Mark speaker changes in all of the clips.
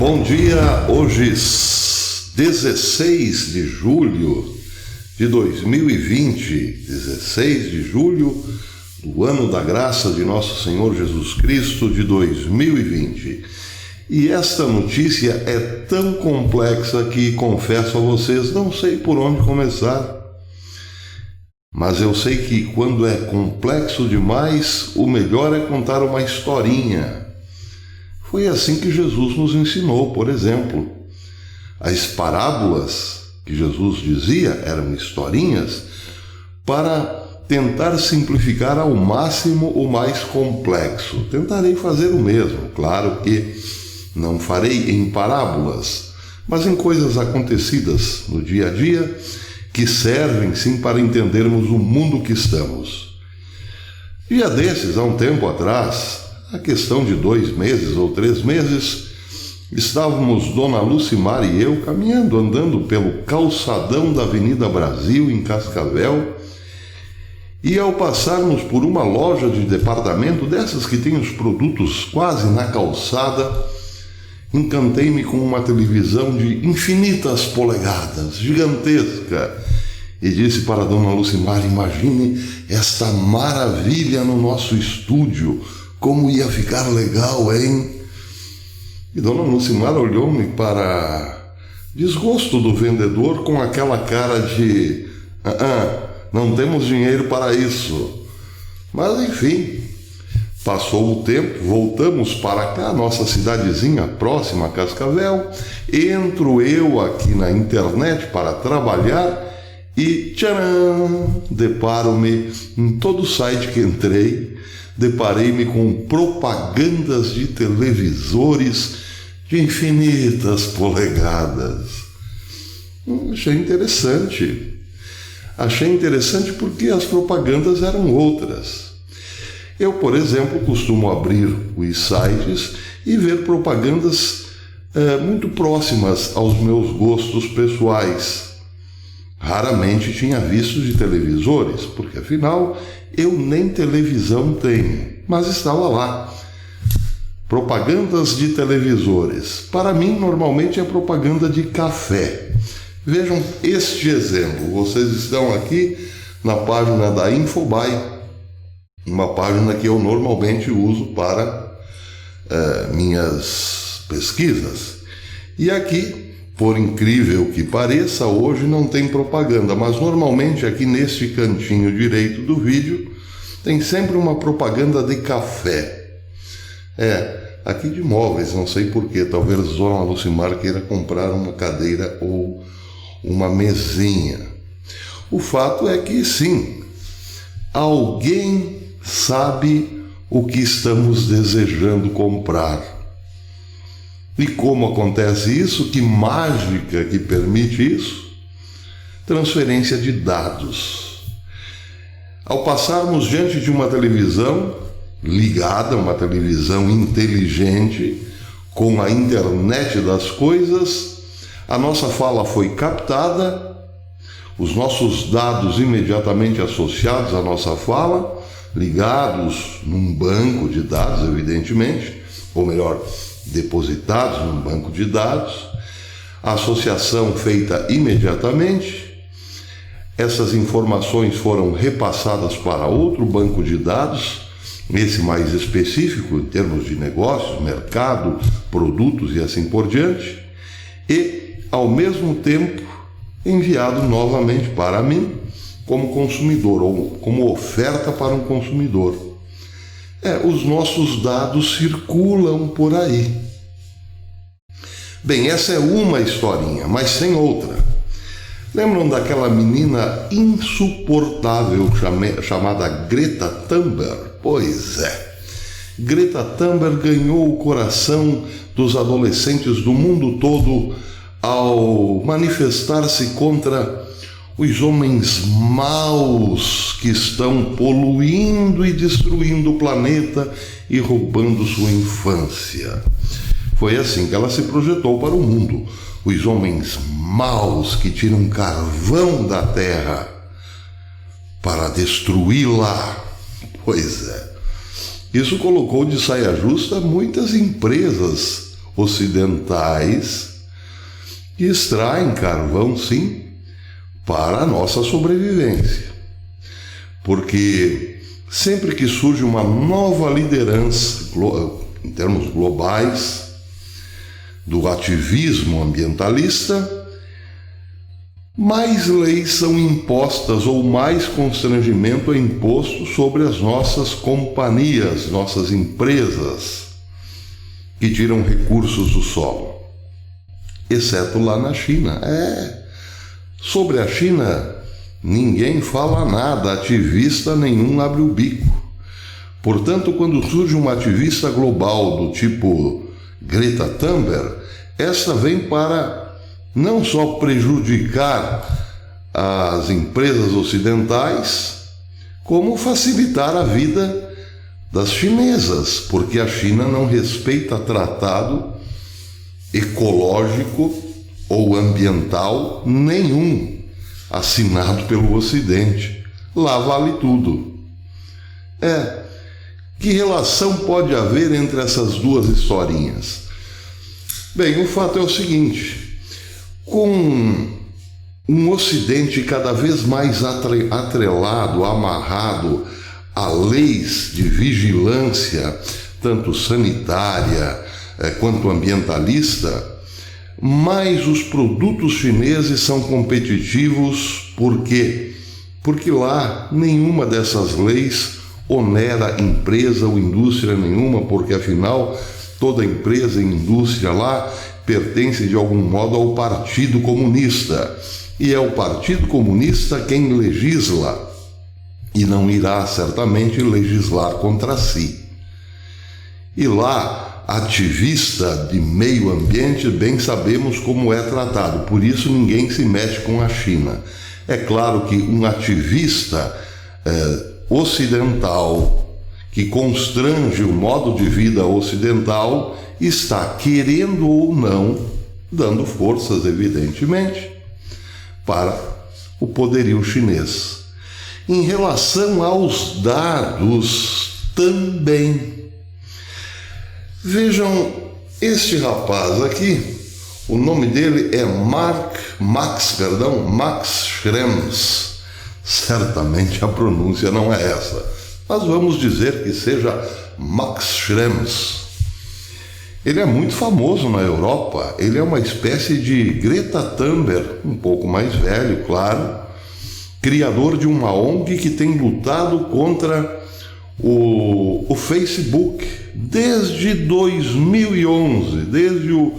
Speaker 1: Bom dia, hoje 16 de julho de 2020, 16 de julho do ano da graça de nosso Senhor Jesus Cristo de 2020. E esta notícia é tão complexa que, confesso a vocês, não sei por onde começar. Mas eu sei que quando é complexo demais, o melhor é contar uma historinha. Foi assim que Jesus nos ensinou, por exemplo. As parábolas que Jesus dizia eram historinhas para tentar simplificar ao máximo o mais complexo. Tentarei fazer o mesmo, claro que não farei em parábolas, mas em coisas acontecidas no dia a dia que servem sim para entendermos o mundo que estamos. Dia desses, há um tempo atrás, a questão de 2 meses ou 3 meses, estávamos Dona Lucimar e eu caminhando, andando pelo calçadão da Avenida Brasil, em Cascavel, e ao passarmos por uma loja de departamento, dessas que tem os produtos quase na calçada, encantei-me com uma televisão de infinitas polegadas, gigantesca, e disse para Dona Lucimar: imagine esta maravilha no nosso estúdio, como ia ficar legal, hein? E Dona Lucimar olhou-me para desgosto do vendedor com aquela cara de não temos dinheiro para isso. Mas enfim, passou o tempo, voltamos para cá, nossa cidadezinha próxima a Cascavel, entro eu aqui na internet para trabalhar e tcharam, deparo-me em todo site que entrei, deparei-me com propagandas de televisores de infinitas polegadas. Achei interessante porque as propagandas eram outras. Eu, por exemplo, costumo abrir os sites e ver propagandas muito próximas aos meus gostos pessoais. Raramente tinha visto de televisores, porque afinal eu nem televisão tenho, mas estava lá. Propagandas de televisores. Para mim, normalmente é propaganda de café. Vejam este exemplo. Vocês estão aqui na página da Infobuy, uma página que eu normalmente uso para minhas pesquisas. E aqui, por incrível que pareça, hoje não tem propaganda, mas normalmente aqui neste cantinho direito do vídeo tem sempre uma propaganda de café. Aqui de móveis, não sei porquê, talvez Dona Lucimar queira comprar uma cadeira ou uma mesinha. O fato é que sim, alguém sabe o que estamos desejando comprar. E como acontece isso? Que mágica que permite isso? Transferência de dados. Ao passarmos diante de uma televisão ligada, uma televisão inteligente, com a internet das coisas, a nossa fala foi captada, os nossos dados imediatamente associados à nossa fala, ligados num banco de dados, evidentemente, ou melhor, depositados num banco de dados, a associação feita imediatamente, essas informações foram repassadas para outro banco de dados, esse mais específico em termos de negócios, mercado, produtos e assim por diante, e, ao mesmo tempo, enviado novamente para mim como consumidor, ou como oferta para um consumidor. Os nossos dados circulam por aí. Bem, essa é uma historinha, mas tem outra. Lembram daquela menina insuportável chamada Greta Thunberg? Pois é. Greta Thunberg ganhou o coração dos adolescentes do mundo todo ao manifestar-se contra os homens maus que estão poluindo e destruindo o planeta e roubando sua infância. Foi assim que ela se projetou para o mundo. Os homens maus que tiram carvão da terra para destruí-la. Pois é. Isso colocou de saia justa muitas empresas ocidentais que extraem carvão, sim, para a nossa sobrevivência. Porque sempre que surge uma nova liderança, em termos globais, do ativismo ambientalista, mais leis são impostas ou mais constrangimento é imposto sobre as nossas companhias, nossas empresas que tiram recursos do solo. Exceto lá na China. Sobre a China, ninguém fala nada, ativista nenhum abre o bico. Portanto, quando surge uma ativista global do tipo Greta Thunberg, esta vem para não só prejudicar as empresas ocidentais, como facilitar a vida das chinesas, porque a China não respeita tratado ecológico ou ambiental nenhum assinado pelo Ocidente. Lá vale tudo. Que relação pode haver entre essas duas historinhas? Bem, o fato é o seguinte: com um Ocidente cada vez mais atrelado, amarrado a leis de vigilância, tanto sanitária quanto ambientalista, mais os produtos chineses são competitivos. Por quê? Porque lá nenhuma dessas leis onera empresa ou indústria nenhuma, porque afinal toda empresa e indústria lá pertence de algum modo ao Partido Comunista. E é o Partido Comunista quem legisla, e não irá certamente legislar contra si. E lá, ativista de meio ambiente, bem sabemos como é tratado, por isso ninguém se mete com a China. É claro que um ativista ocidental que constrange o modo de vida ocidental está, querendo ou não, dando forças, evidentemente, para o poderio chinês. Em relação aos dados, também. Vejam, este rapaz aqui, o nome dele é Max Schrems. Certamente a pronúncia não é essa, mas vamos dizer que seja Max Schrems. Ele é muito famoso na Europa, ele é uma espécie de Greta Thunberg, um pouco mais velho, claro, criador de uma ONG que tem lutado contra o Facebook desde 2011, desde o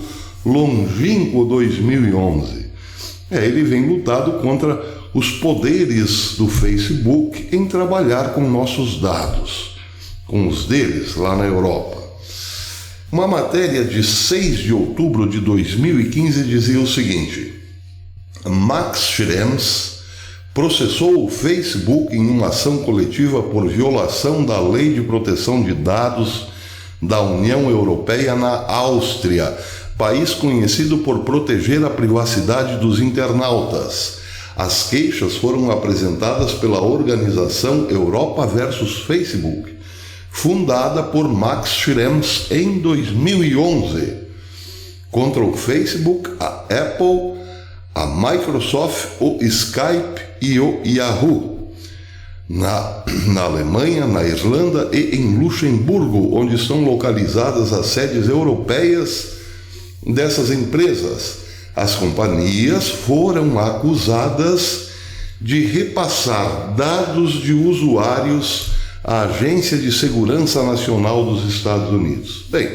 Speaker 1: longínquo 2011. Ele vem lutado contra os poderes do Facebook em trabalhar com nossos dados, com os deles lá na Europa. Uma matéria de 6 de outubro de 2015 dizia o seguinte: Max Schrems processou o Facebook em uma ação coletiva por violação da Lei de Proteção de Dados da União Europeia na Áustria, país conhecido por proteger a privacidade dos internautas. As queixas foram apresentadas pela organização Europa versus Facebook, fundada por Max Schrems em 2011, contra o Facebook, a Apple, a Microsoft, o Skype e o Yahoo, na Alemanha, na Irlanda e em Luxemburgo, onde estão localizadas as sedes europeias dessas empresas. As companhias foram acusadas de repassar dados de usuários à Agência de Segurança Nacional dos Estados Unidos. Bem,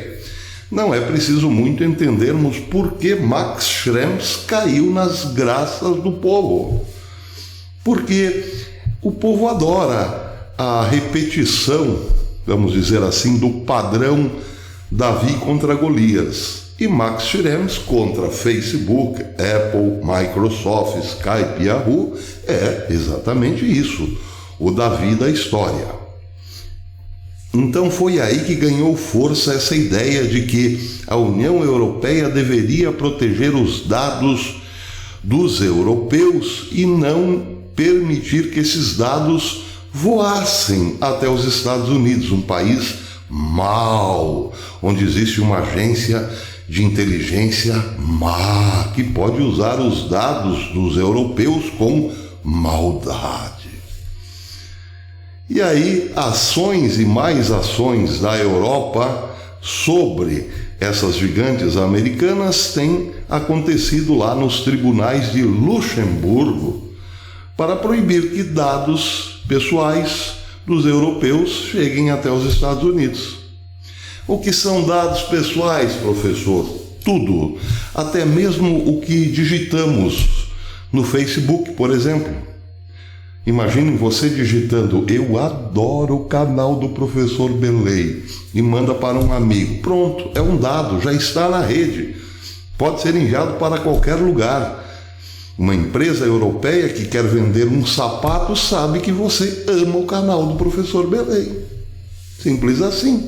Speaker 1: não é preciso muito entendermos por que Max Schrems caiu nas graças do povo. Porque o povo adora a repetição, vamos dizer assim, do padrão Davi contra Golias. E Max Schrems contra Facebook, Apple, Microsoft, Skype e Yahoo é exatamente isso, o Davi da história. Então foi aí que ganhou força essa ideia de que a União Europeia deveria proteger os dados dos europeus e não permitir que esses dados voassem até os Estados Unidos, um país mal, onde existe uma agência de inteligência má, que pode usar os dados dos europeus com maldade. E aí, ações e mais ações da Europa sobre essas gigantes americanas têm acontecido lá nos tribunais de Luxemburgo para proibir que dados pessoais dos europeus cheguem até os Estados Unidos. O que são dados pessoais, professor? Tudo, até mesmo o que digitamos no Facebook, por exemplo. Imagine você digitando: eu adoro o canal do professor Belei, e manda para um amigo. Pronto, é um dado, já está na rede. Pode ser enviado para qualquer lugar. Uma empresa europeia que quer vender um sapato sabe que você ama o canal do professor Belei. Simples assim.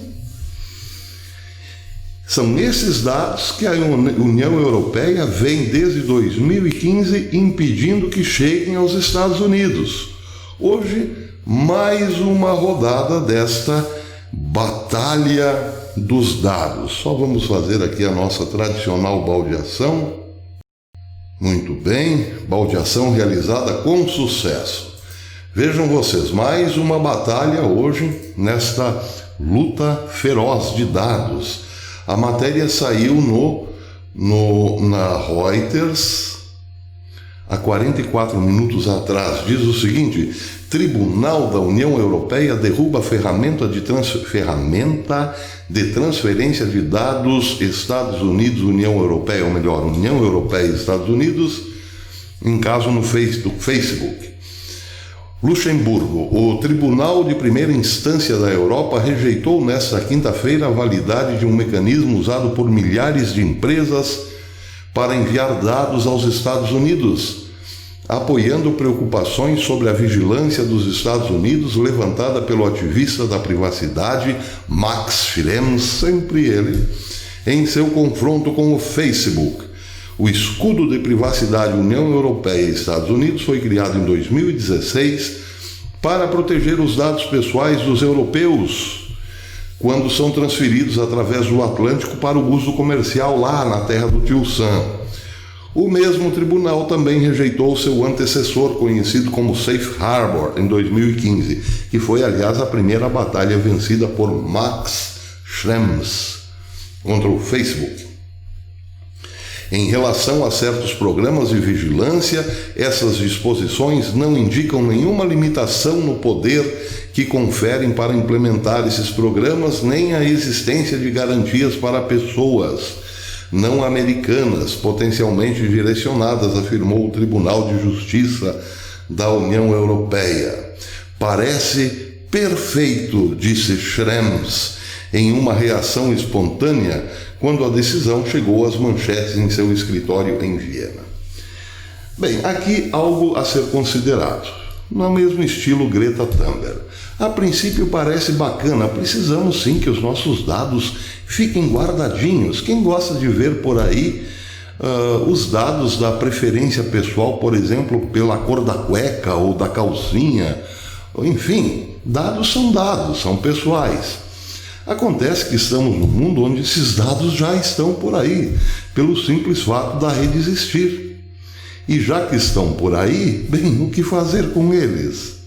Speaker 1: São esses dados que a União Europeia vem desde 2015 impedindo que cheguem aos Estados Unidos. Hoje, mais uma rodada desta batalha dos dados. Só vamos fazer aqui a nossa tradicional baldeação. Muito bem, baldeação realizada com sucesso. Vejam vocês, mais uma batalha hoje nesta luta feroz de dados. A matéria saiu na Reuters há 44 minutos atrás. Diz o seguinte: Tribunal da União Europeia derruba ferramenta de transferência de dados Estados Unidos, União Europeia, ou melhor, União Europeia e Estados Unidos, em caso no Facebook. Luxemburgo. O Tribunal de Primeira Instância da Europa rejeitou nesta quinta-feira a validade de um mecanismo usado por milhares de empresas para enviar dados aos Estados Unidos, apoiando preocupações sobre a vigilância dos Estados Unidos levantada pelo ativista da privacidade Max Schrems, sempre ele, em seu confronto com o Facebook. O escudo de privacidade União Europeia e Estados Unidos foi criado em 2016 para proteger os dados pessoais dos europeus quando são transferidos através do Atlântico para o uso comercial lá na terra do tio Sam. O mesmo tribunal também rejeitou seu antecessor, conhecido como Safe Harbor, em 2015, que foi, aliás, a primeira batalha vencida por Max Schrems contra o Facebook. Em relação a certos programas de vigilância, essas disposições não indicam nenhuma limitação no poder que conferem para implementar esses programas, nem a existência de garantias para pessoas não americanas potencialmente direcionadas, afirmou o Tribunal de Justiça da União Europeia. Parece perfeito, disse Schrems, em uma reação espontânea quando a decisão chegou às manchetes em seu escritório em Viena. Bem, aqui algo a ser considerado, no mesmo estilo Greta Thunberg. A princípio parece bacana, precisamos sim que os nossos dados fiquem guardadinhos. Quem gosta de ver por aí os dados da preferência pessoal, por exemplo, pela cor da cueca ou da calcinha, enfim, dados, são pessoais. Acontece que estamos num mundo onde esses dados já estão por aí, pelo simples fato da rede existir. E já que estão por aí, bem, o que fazer com eles?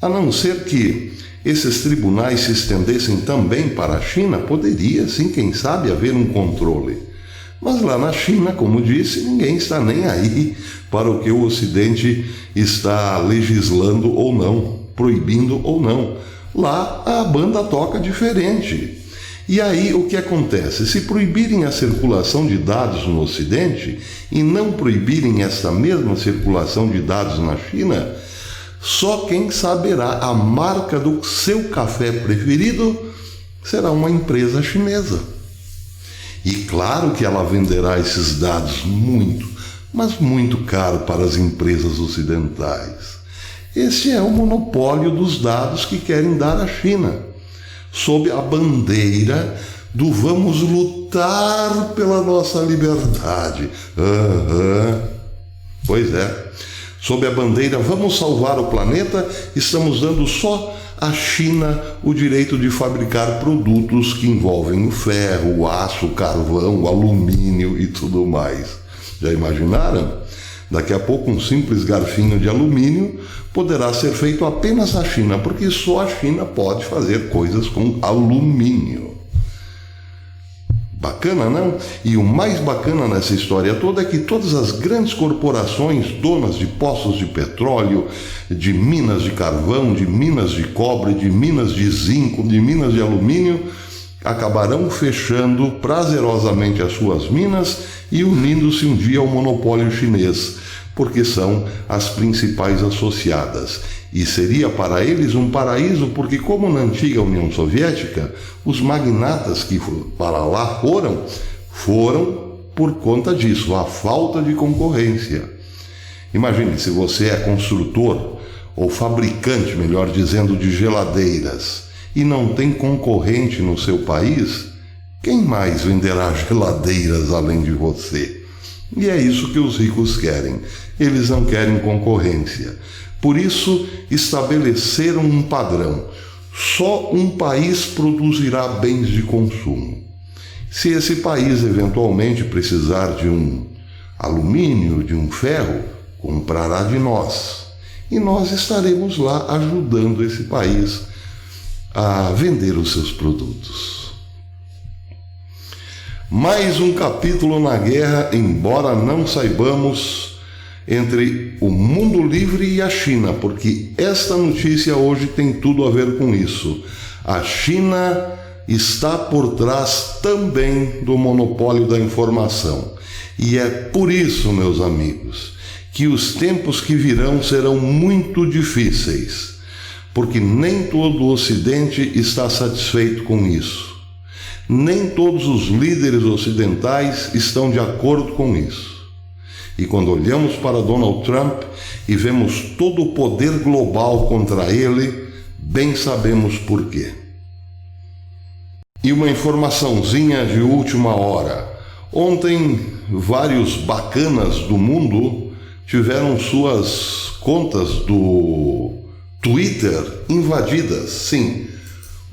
Speaker 1: A não ser que esses tribunais se estendessem também para a China, poderia, sim, quem sabe, haver um controle. Mas lá na China, como disse, ninguém está nem aí para o que o Ocidente está legislando ou não, proibindo ou não. Lá a banda toca diferente. E aí o que acontece? Se proibirem a circulação de dados no Ocidente e não proibirem essa mesma circulação de dados na China, só quem saberá a marca do seu café preferido será uma empresa chinesa. E claro que ela venderá esses dados muito, mas muito caro para as empresas ocidentais. Esse é o monopólio dos dados que querem dar à China, sob a bandeira do vamos lutar pela nossa liberdade. Pois é, sob a bandeira vamos salvar o planeta, estamos dando só à China o direito de fabricar produtos que envolvem o ferro, o aço, o carvão, o alumínio e tudo mais. Já imaginaram? Daqui a pouco um simples garfinho de alumínio poderá ser feito apenas na China, porque só a China pode fazer coisas com alumínio. Bacana, não? E o mais bacana nessa história toda é que todas as grandes corporações donas de poços de petróleo, de minas de carvão, de minas de cobre, de minas de zinco, de minas de alumínio, acabarão fechando prazerosamente as suas minas e unindo-se um dia ao monopólio chinês, porque são as principais associadas. E seria para eles um paraíso, porque como na antiga União Soviética, os magnatas que para lá foram por conta disso, a falta de concorrência. Imagine, se você é construtor, ou fabricante, melhor dizendo, de geladeiras, e não tem concorrente no seu país, quem mais venderá geladeiras além de você? E é isso que os ricos querem. Eles não querem concorrência. Por isso, estabeleceram um padrão. Só um país produzirá bens de consumo. Se esse país eventualmente precisar de um alumínio, de um ferro, comprará de nós. E nós estaremos lá ajudando esse país a vender os seus produtos. Mais um capítulo na guerra, embora não saibamos, entre o mundo livre e a China, porque esta notícia hoje tem tudo a ver com isso. A China está por trás também do monopólio da informação. E é por isso, meus amigos, que os tempos que virão serão muito difíceis, porque nem todo o Ocidente está satisfeito com isso. Nem todos os líderes ocidentais estão de acordo com isso. E quando olhamos para Donald Trump e vemos todo o poder global contra ele, bem sabemos por quê. E uma informaçãozinha de última hora. Ontem, vários bacanas do mundo tiveram suas contas do Twitter invadidas. Sim,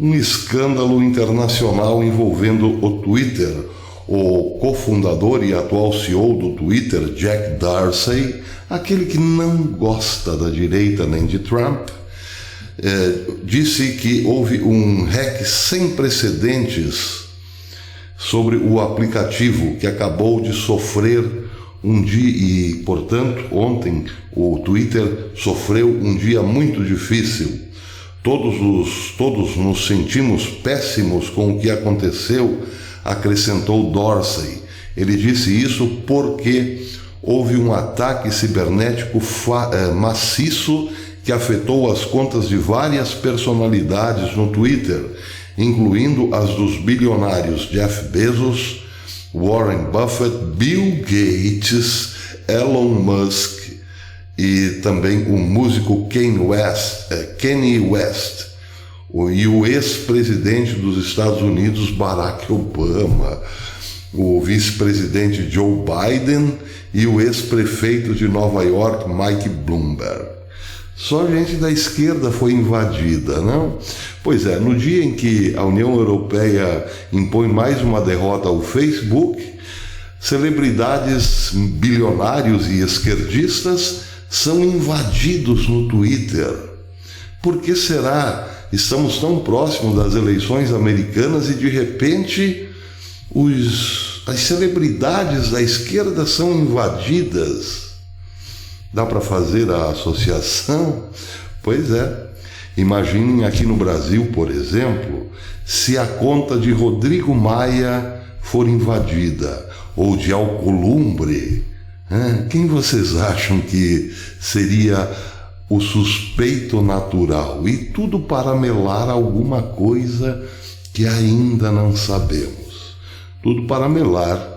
Speaker 1: um escândalo internacional envolvendo o Twitter. O cofundador e atual CEO do Twitter, Jack Dorsey, aquele que não gosta da direita nem de Trump, disse que houve um hack sem precedentes sobre o aplicativo, que acabou de sofrer um dia, e portanto ontem o Twitter sofreu um dia muito difícil. Todos nos sentimos péssimos com o que aconteceu, acrescentou Dorsey. Ele disse isso porque houve um ataque cibernético maciço que afetou as contas de várias personalidades no Twitter, incluindo as dos bilionários Jeff Bezos, Warren Buffett, Bill Gates, Elon Musk e também o músico Kanye West, e o ex-presidente dos Estados Unidos, Barack Obama, o vice-presidente Joe Biden e o ex-prefeito de Nova York, Mike Bloomberg. Só gente da esquerda foi invadida, não? Pois é, no dia em que a União Europeia impõe mais uma derrota ao Facebook, celebridades, bilionários e esquerdistas são invadidos no Twitter. Por que será? Estamos tão próximos das eleições americanas e de repente as celebridades da esquerda são invadidas. Dá para fazer a associação? Pois é. Imaginem aqui no Brasil, por exemplo, se a conta de Rodrigo Maia for invadida, ou de Alcolumbre. Quem vocês acham que seria o suspeito natural? E tudo para melar alguma coisa que ainda não sabemos. Tudo para melar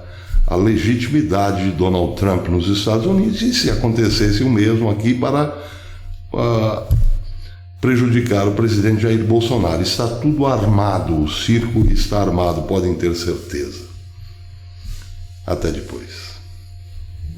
Speaker 1: a legitimidade de Donald Trump nos Estados Unidos, e se acontecesse o mesmo aqui, para prejudicar o presidente Jair Bolsonaro. Está tudo armado, o circo está armado, podem ter certeza. Até depois.